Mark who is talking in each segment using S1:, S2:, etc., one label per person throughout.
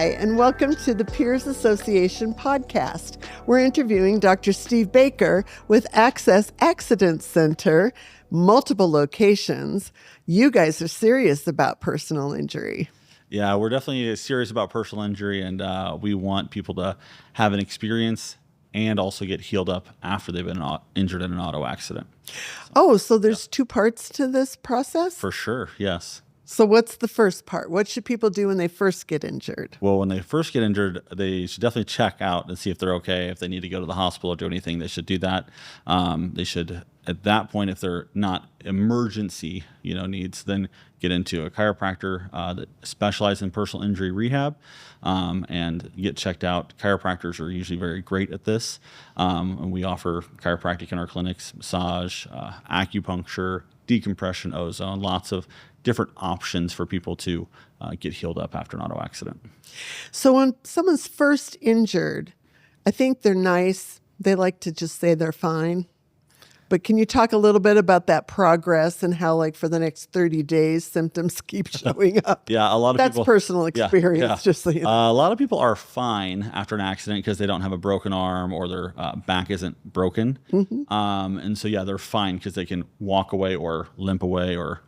S1: Hi, and welcome to the PIERS Association podcast. We're interviewing Dr. Steve Baker with Axcess Accident Center, multiple locations. You guys are serious about personal injury.
S2: Yeah, we're definitely serious about personal injury, and we want people to have an experience and also get healed up after they've been injured in an auto accident.
S1: So there's two parts to this process?
S2: For sure, yes.
S1: So what's the first part? What should people do when they first get injured?
S2: Well, when they first get injured, they should definitely check out and see if they're okay. If they need to go to the hospital or do anything, they should do that. They should, at that point, if they're not emergency, needs, then get into a chiropractor that specializes in personal injury rehab and get checked out. Chiropractors are usually very great at this, and we offer chiropractic in our clinics, massage, acupuncture, decompression, ozone, lots of different options for people to get healed up after an auto accident.
S1: So when someone's first injured, I think they're nice. They like to just say they're fine. But can you talk a little bit about that progress and how, like, for the next 30 days, symptoms keep showing up?
S2: Yeah, a lot of people.
S1: That's personal experience, just so you know.
S2: A lot of people are fine after an accident because they don't have a broken arm or their back isn't broken. Mm-hmm. And so, they're fine because they can walk away or limp away or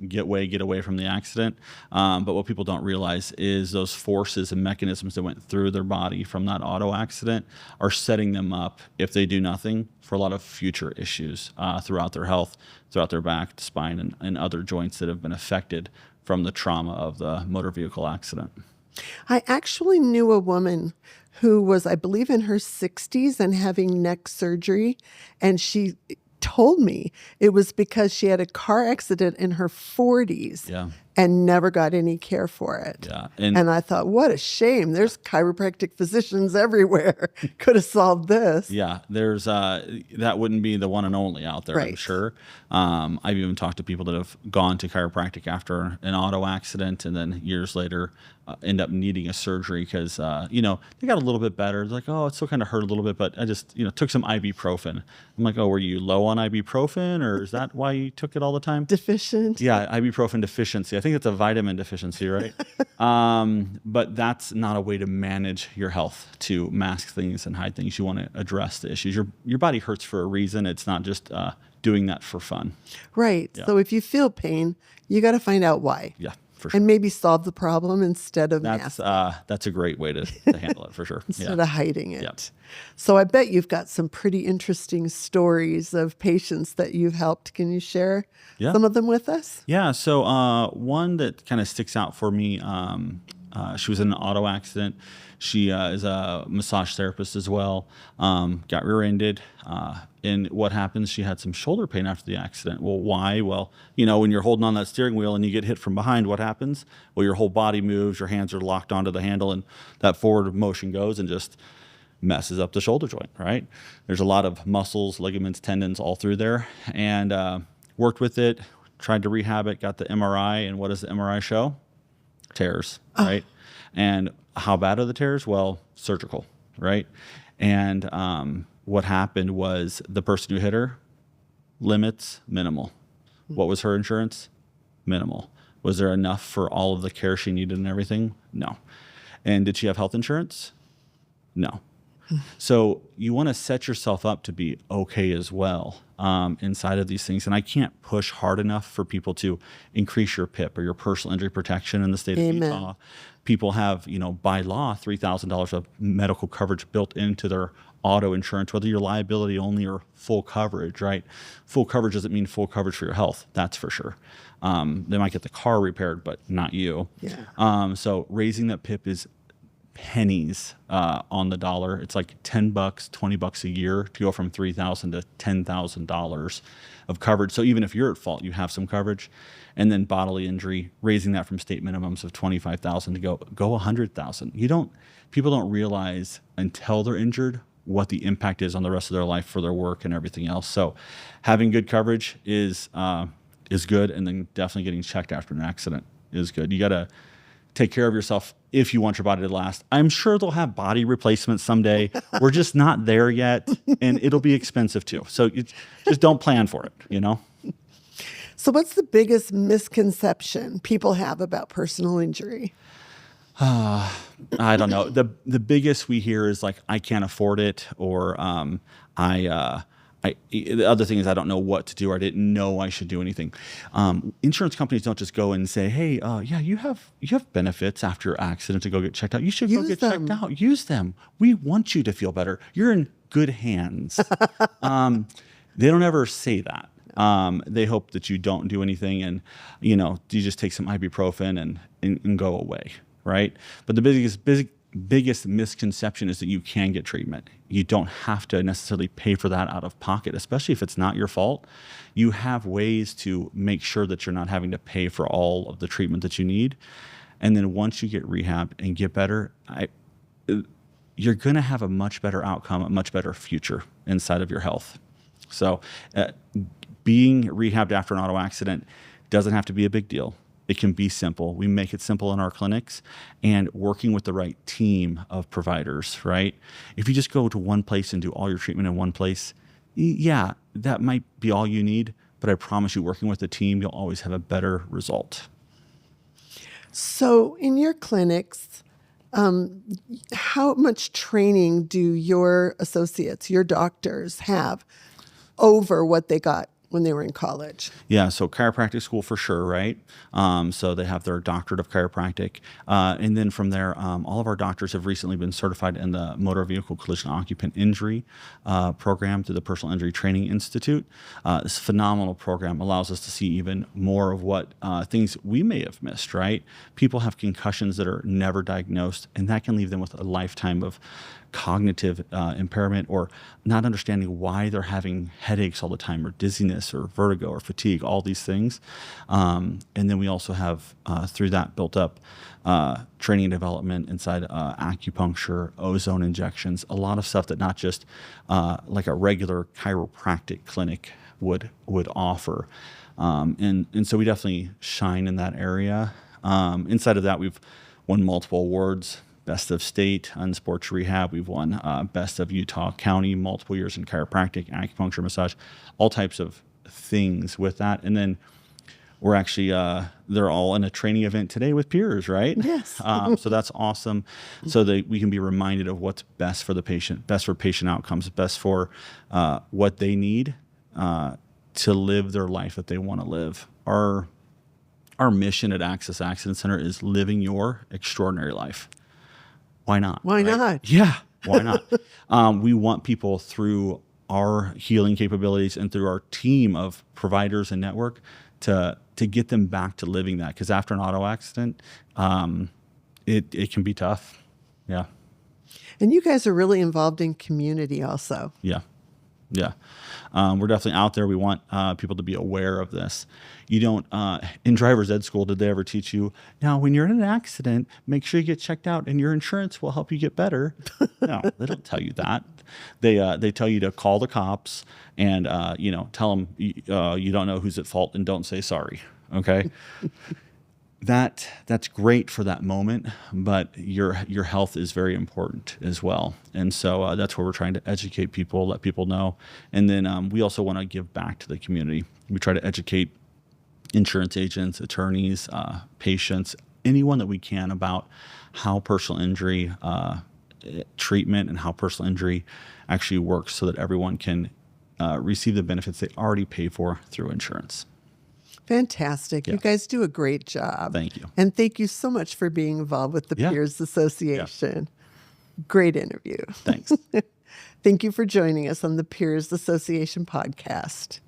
S2: get away from the accident. But what people don't realize is those forces and mechanisms that went through their body from that auto accident are setting them up, if they do nothing, for a lot of future issues throughout their health, throughout their back, spine, and other joints that have been affected from the trauma of the motor vehicle accident.
S1: I actually knew a woman who was, I believe, in her 60s and having neck surgery, and she told me it was because she had a car accident in her 40s and never got any care for it.
S2: Yeah.
S1: And I thought, what a shame. There's chiropractic physicians everywhere. Could have solved this.
S2: Yeah, there's that wouldn't be the one and only out there,
S1: right.
S2: I'm sure. I've even talked to people that have gone to chiropractic after an auto accident and then years later end up needing a surgery because, they got a little bit better. They're like, oh, it still kind of hurt a little bit, but I just, took some ibuprofen. I'm like, oh, were you low on ibuprofen, or is that why you took it all the time?
S1: Deficient?
S2: Yeah, ibuprofen deficiency. I think it's a vitamin deficiency, right? But that's not a way to manage your health, to mask things and hide things. You want to address the issues. Your body hurts for a reason. It's not just doing that for fun.
S1: Right. Yeah. So if you feel pain, you got to find out why.
S2: Yeah. For sure.
S1: And maybe solve the problem instead of
S2: that's a great way to handle it, for sure.
S1: Instead of hiding it.
S2: Yep.
S1: So I bet you've got some pretty interesting stories of patients that you've helped. Can you share some of them with us? Yeah.
S2: So one that kind of sticks out for me, she was in an auto accident. She is a massage therapist as well, got rear-ended. And what happens, she had some shoulder pain after the accident. Well, why? Well, when you're holding on that steering wheel and you get hit from behind, what happens? Well, your whole body moves, your hands are locked onto the handle, and that forward motion goes and just messes up the shoulder joint, right? There's a lot of muscles, ligaments, tendons all through there, and worked with it, tried to rehab it, got the MRI, and what does the MRI show? Tears, right? And how bad are the tears? Well, surgical, right? And what happened was the person who hit her, limits, minimal. What was her insurance? Minimal. Was there enough for all of the care she needed and everything? No. And did she have health insurance? No. So you want to set yourself up to be okay as well inside of these things. And I can't push hard enough for people to increase your PIP or your personal injury protection in the state of Utah. People have, by law, $3,000 of medical coverage built into their auto insurance, whether you're liability only or full coverage, right? Full coverage doesn't mean full coverage for your health. That's for sure. They might get the car repaired, but not you.
S1: Yeah.
S2: So raising that PIP is pennies on the dollar. It's like $10, $20 a year to go from $3,000 to $10,000 of coverage. So even if you're at fault, you have some coverage. And then bodily injury, raising that from state minimums of $25,000 to go $100,000. People don't realize until they're injured what the impact is on the rest of their life for their work and everything else. So having good coverage is good, and then definitely getting checked after an accident is good. You got to take care of yourself if you want your body to last. I'm sure they'll have body replacements someday. We're just not there yet, and it'll be expensive too. So just don't plan for it,
S1: So what's the biggest misconception people have about personal injury?
S2: I don't know. The biggest we hear is like, I can't afford it, or the other thing is I don't know what to do, or I didn't know I should do anything. Insurance companies don't just go and say, hey, yeah, you have benefits after your accident to go get checked out. You should go
S1: Use
S2: get
S1: them.
S2: checked out. Use them. We want you to feel better. You're in good hands. They don't ever say that. They hope that you don't do anything, and you just take some ibuprofen and go away, right? But the biggest misconception is that you can get treatment. You don't have to necessarily pay for that out of pocket, especially if it's not your fault. You have ways to make sure that you're not having to pay for all of the treatment that you need. And then once you get rehab and get better, you're going to have a much better outcome, a much better future inside of your health. So being rehabbed after an auto accident doesn't have to be a big deal. It can be simple. We make it simple in our clinics, and working with the right team of providers, right? If you just go to one place and do all your treatment in one place, yeah, that might be all you need, but I promise you, working with the team, you'll always have a better result.
S1: So in your clinics, how much training do your associates, your doctors, have over what they got when they were in college?
S2: Yeah, so chiropractic school for sure, right? So they have their doctorate of chiropractic. And then from there, all of our doctors have recently been certified in the Motor Vehicle Collision Occupant Injury program through the Personal Injury Training Institute. This phenomenal program allows us to see even more of what things we may have missed, right? People have concussions that are never diagnosed, and that can leave them with a lifetime of cognitive impairment, or not understanding why they're having headaches all the time, or dizziness, or vertigo, or fatigue, all these things. And then we also have, through that, built up training and development inside acupuncture, ozone injections, a lot of stuff that not just like a regular chiropractic clinic would offer. And so we definitely shine in that area. Inside of that, we've won multiple awards. Best of State on sports rehab. We've won Best of Utah County multiple years in chiropractic, acupuncture, massage, all types of things with that. And then we're actually, they're all in a training event today with PIERS, right?
S1: Yes.
S2: So that's awesome. So that we can be reminded of what's best for the patient, best for patient outcomes, best for what they need to live their life that they want to live. Our mission at Axcess Accident Center is living your extraordinary life. Why not?
S1: Why not?
S2: Yeah, why not? We want people, through our healing capabilities and through our team of providers and network, to get them back to living that. Because after an auto accident, it can be tough. Yeah. And
S1: you guys are really involved in community also.
S2: Yeah. Yeah. We're definitely out there. We want people to be aware of this. You don't, in driver's ed school, did they ever teach you, now when you're in an accident, make sure you get checked out and your insurance will help you get better? No, they don't tell you that. They tell you to call the cops and, tell them you don't know who's at fault and don't say sorry. Okay. That's great for that moment, but your health is very important as well. And so that's where we're trying to educate people, let people know. And then we also want to give back to the community. We try to educate insurance agents, attorneys, patients, anyone that we can about how personal injury treatment and how personal injury actually works, so that everyone can receive the benefits they already pay for through insurance.
S1: Fantastic.
S2: Yeah.
S1: You guys do a great job.
S2: Thank you.
S1: And thank you so much for being involved with the PIERS Association. Yeah. Great interview.
S2: Thanks.
S1: Thank you for joining us on the PIERS Association podcast.